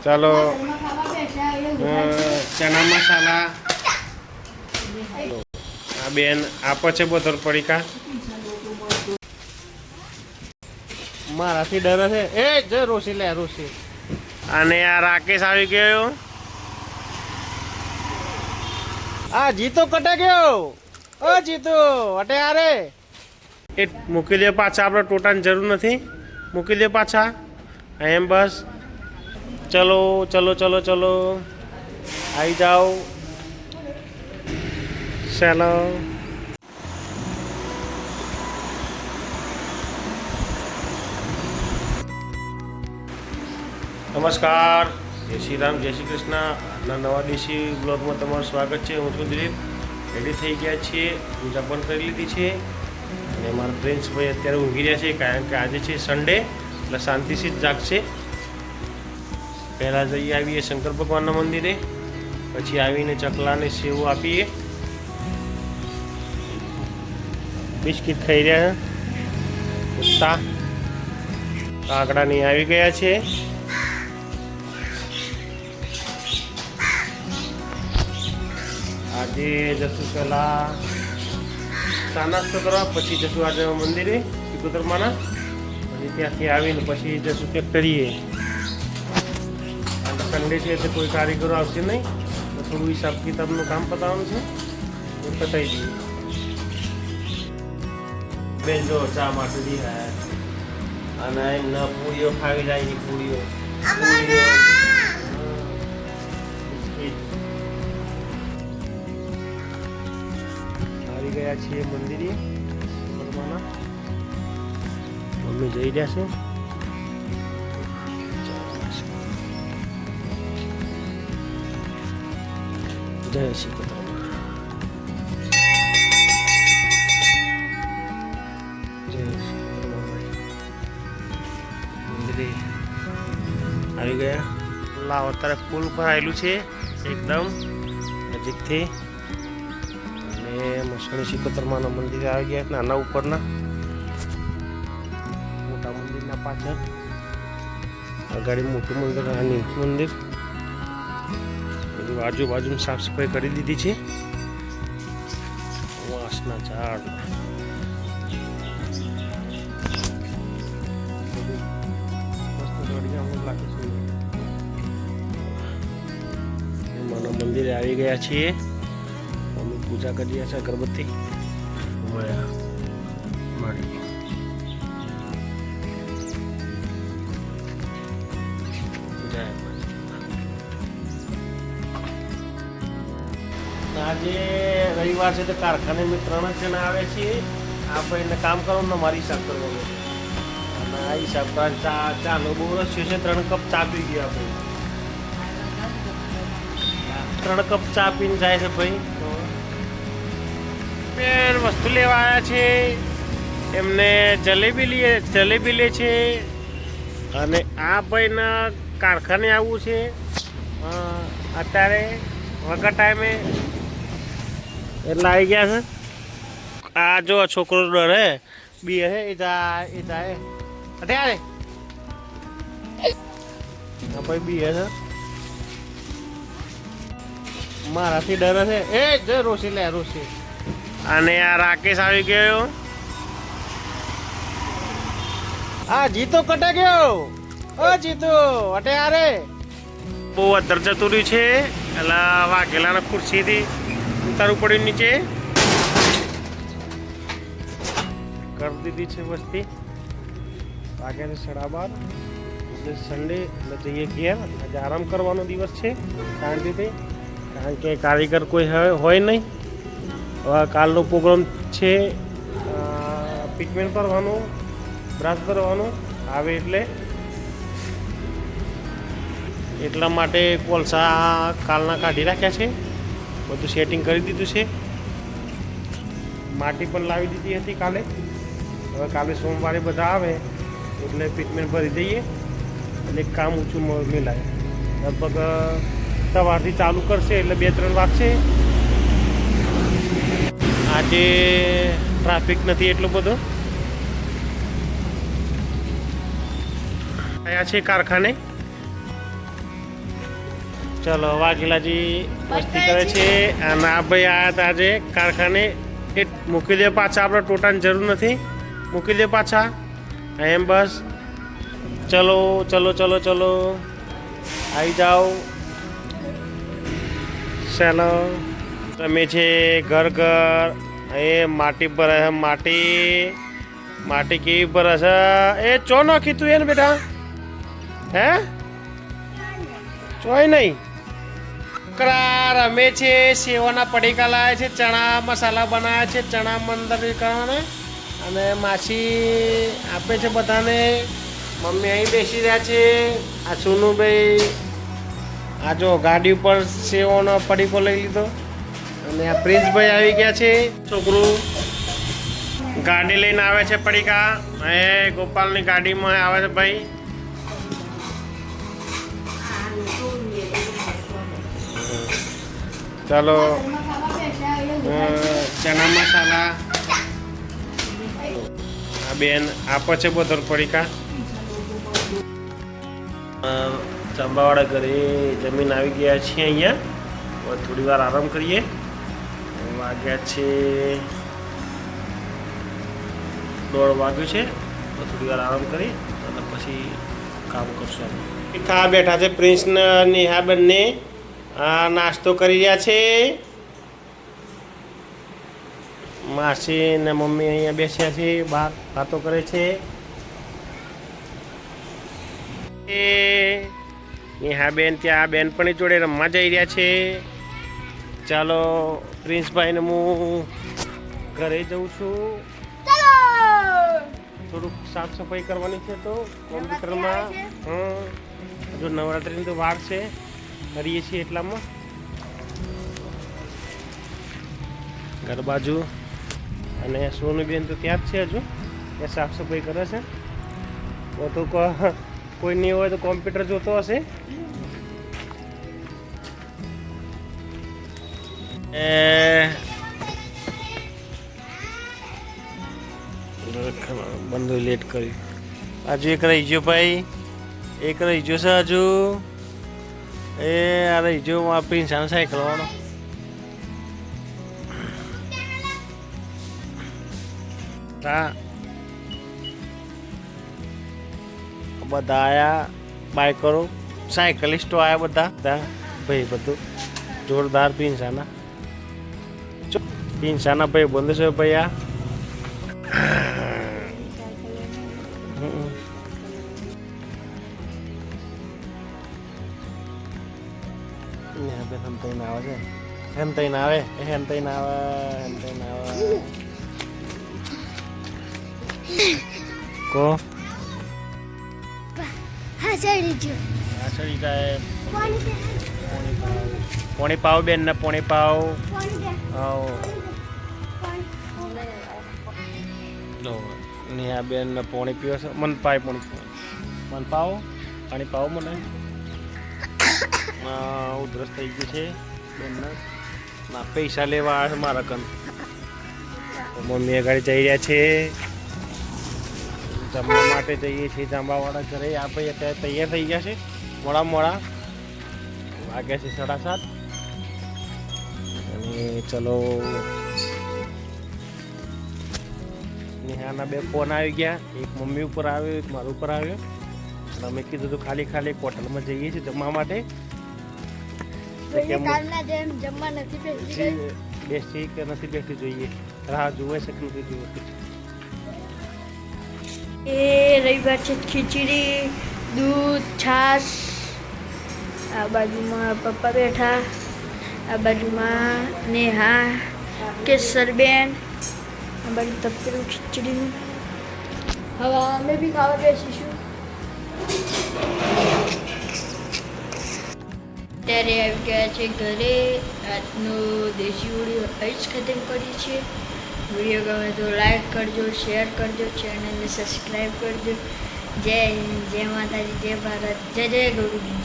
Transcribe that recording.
ચાલો ચણા મસાલા આ બેન આપો છે બોતલ પડીકા મારાથી ડરે છે એ જો રોશી લે રોશી અને આ રાકેશ આવી ગયો આ જીતો કટે ગયો ઓ જીતો અટે આરે એ મૂકી દે પાછા આપણે ટોટાની જરૂર નથી મૂકી દે પાછા એમ બસ ચલો ચલો ચલો ચલો આવી જાઓ ચાલો નમસ્કાર જય શ્રી રામ જય શ્રી કૃષ્ણ આજના નવા દેશી બ્લોગમાં તમારું સ્વાગત છે હું છું દિલીપ રેડી થઈ ગયા છીએ પૂજા પણ કરી લીધી છે અને મારા પ્રિન્સભાઈ અત્યારે ઊંઘી રહ્યા છે કારણ કે આજે છે સન્ડે એટલે શાંતિથી જ જાગશે પહેલાં જઈએ આવીએ શંકર ભગવાનના મંદિરે પછી આવીને ચકલાને સેવ આપીએ બિસ્કિટ ખાઈ રહ્યા કુત્તા કાકડાની આવી ગયા છે આજે જશું પહેલાં ચા નાસ્તો કરવા પછી જશું આજે મંદિરે સિકોતરમાના પછી ત્યાંથી આવીને પછી જશું ફેક્ટરીએ સન્ડે છે એટલે કોઈ કારીગરો આવશે નહીં તો થોડું હિસાબ કિતાબનું કામ પતાવવાનું છે એ પતાવી દઈએ બેન જો ચા માટે દી અને એમના પૂરીઓ ખાવી જાય એની પૂરીઓ આવી ગયા છીએ મંદિરે મમ્મી જઈ રહ્યા છે જય શ્રી કૃષ્ણ આવી ગયા લાવ અત્યારે પુલ પર આવેલું છે એકદમ નજીકથી અને મસણી સિકોતરમાના મંદિરે આવી ગયા નાના ઉપરના મોટા મંદિરના પાછળ આગળ મોટું મંદિર આ નીચું મંદિર બધું આજુબાજુ સાફ સફાઈ કરી દીધી છે વાંસના ઝાડ મંદિરે આવી ગયા છીએ અમે પૂજા કરી રહ્યા છે અગરબત્તી મારી આજે રવિવાર છે તો કારખાને મેં 3 જ જણા આવે છીએ આપણે એને કામ કરવાનું મારી હિસાબ કરવાનો અને આ હિસાબ ચાનો બહુ રસ છે 3 કપ ચા પી ગયા આપણે 3 કપ ચા પીને જાય છે ભાઈ બેન વસ્તુ લેવા આવ્યા છે એમને જલેબી લે છે અને આ ભાઈના કારખાને આવવું છે અત્યારે વગર ટાઈમે એટલે આવી ગયા છે આ જો છોકરો ડરે બી હે એ જાય અત્યારે ભાઈ બી હે મારાથી ડરે છે એ જો રોશી લે રોશી અને આ રાકેશ આવી ગયો આ જીતો કટે ગયો ઓ જીતો અટે આરે બહુ અધર જતું રહ્યું છે એટલે વાઘેલાના ખુરશીથી ઉતારવું પડ્યું નીચે કરી દીધી છે વસ્તી વાગ્યા 12:30 એટલે સન્ડે એટલે જઈએ ઘેર આજે આરામ કરવાનો દિવસ છે શાંતિથી કારણ કે કારીગર કોઈ હોય નહીં હવે કાલનો પ્રોગ્રામ છે પીટમેન્ટ કરવાનું બ્રાસ ભરવાનું આવે એટલા માટે કોલસા કાલના કાઢી રાખ્યા છે બધું સેટિંગ કરી દીધું છે માટી પણ લાવી દીધી હતી કાલે હવે કાલે સોમવારે બધા આવે એટલે પીટમેન્ટ ભરી દઈએ એટલે કામ ઊંચું મિલાય લગભગ સવારથી ચાલુ કરશે એટલે 2-3 વાગશે આજે ટ્રાફિક નથી એટલો બધો આયા છે કારખાને. ચલો વાઘેલાજી મસ્તી કરે છે અને આ ભાઈ આયા હતા આજે કારખાને. એ મૂકી દે પાછા, આપણે ટોટાની જરૂર નથી, મૂકી દે પાછા એમ. બસ ચલો ચલો ચલો ચલો આવી જાઓ. ચાલો તમે છે ઘર ઘર. એ માટી ભરે છે, માટી કેવી ભરે છે. એ ચો નાખી તું એને બેટા? હે ચોય નહીં. છોકરા રમે છે, સેવાના પડીકા લાવે છે, ચણા મસાલા બનાવ્યા છે, ચણા મંદર કરવાના અને માછી આપે છે બધાને. મમ્મી અહીં બેસી રહ્યા છે. આ સોનુભાઈ આ જો ગાડી ઉપર સેવાનો પડીકો લઈ લીધો અને આ પ્રિન્સભાઈ આવી ગયા છે. છોકરું ગાડી લઈને આવે છે પડીકા. એ ગોપાલની ગાડીમાં આવે છે ભાઈ. ચાલો ચણા મસાલા આ બેન આપે છે બધો પડીકા. ચંબાવાળા ઘરે જમીન આવી ગયા છીએ. અહીંયા થોડી વાર આરામ કરીએ. વાગ્યા છે 1:30 વાગ્યું છે. થોડી વાર આરામ કરી અને પછી કામ કરશું. ખાવા બેઠા છે પ્રિન્સ ને નેહા બંને. નાસ્તો કરી રહ્યા છે. માસી ને મમ્મી અહીંયા બેસ્યા છે, બહાર વાતો કરે છે. નેહા બેન ત્યાં બેનપણી જોડે રમવા જઈ રહ્યા છે. ચાલો પ્રિન્સભાઈને હું ઘરે જઉં છું. થોડુંક સાફ સફાઈ કરવાની છે તો કોમ્પ્યુટરમાં. જો નવરાત્રિની તો વાર છે, કરીએ છીએ એટલામાં. ઘર બાજુ અને સોનુબેન તો ત્યાં જ છે, હજુ એ સાફ સફાઈ કરે છે. તો કોઈ નહીં હોય તો કોમ્પ્યુટર જોતો હશે. બંધુ લેટ કરી. હજુ એક રહી ગયો ભાઈ, એક રહી ગયો છે હજુ. એ આ રહી ગયો આપણી સાયકલ વાળો. હા બધા આયા, બાઇકરો સાયકલિસ્ટો આયા બધા ભાઈ. બધું જોરદાર પિંસાના ભાઈ બંધ છે ભાઈ. આ કો પોણી પાવ બેન ને પોણી પાવ. નેહા બેન ને પોણી પીવો છે. મન પાય પોણી મન પાવ પાણી પાવ મને. ઉધરસ થઈ ગયું છે બેનને. ના પૈસા લેવા આવે છે મારા કન. મમ્મી આગળ જઈ રહ્યા છે જમવા માટે. જઈએ છીએ જાંબાવાળા ઘરે. આ ભાઈ અત્યારે તૈયાર થઈ ગયા છે. મોડા વાગ્યા છે 7:30. અને ચલો નેહાના 2 ફોન આવી ગયા. એક મમ્મી ઉપર આવ્યો, એક મારા ઉપર આવ્યો. અમે કીધું તો ખાલી હોટલમાં જઈએ છીએ જમવા માટે. બેસી કે નથી બેસી જોઈએ, રાહ જુએ છે કે નથી જોવે. એ રવિવાર છે. ખીચડી, દૂધ, છાશ. આ બાજુમાં પપ્પા બેઠા, આ બાજુમાં નેહા, કેસરબેન, આ બાજુ તપેલું ખીચડીનું. હવે અમે બી ખાવા બેસીશું. અત્યારે આવી ગયા છે ઘરે. આજનો દેશી વિડીયો અહીં જ ખતમ કરીએ છીએ. વિડીયો ગમે તો લાઈક કરજો, શેર કરજો, ચેનલને સબસ્ક્રાઈબ કરજો. જય હિન્દ, જય માતાજી, જય ભારત, જય જય ગૌરી.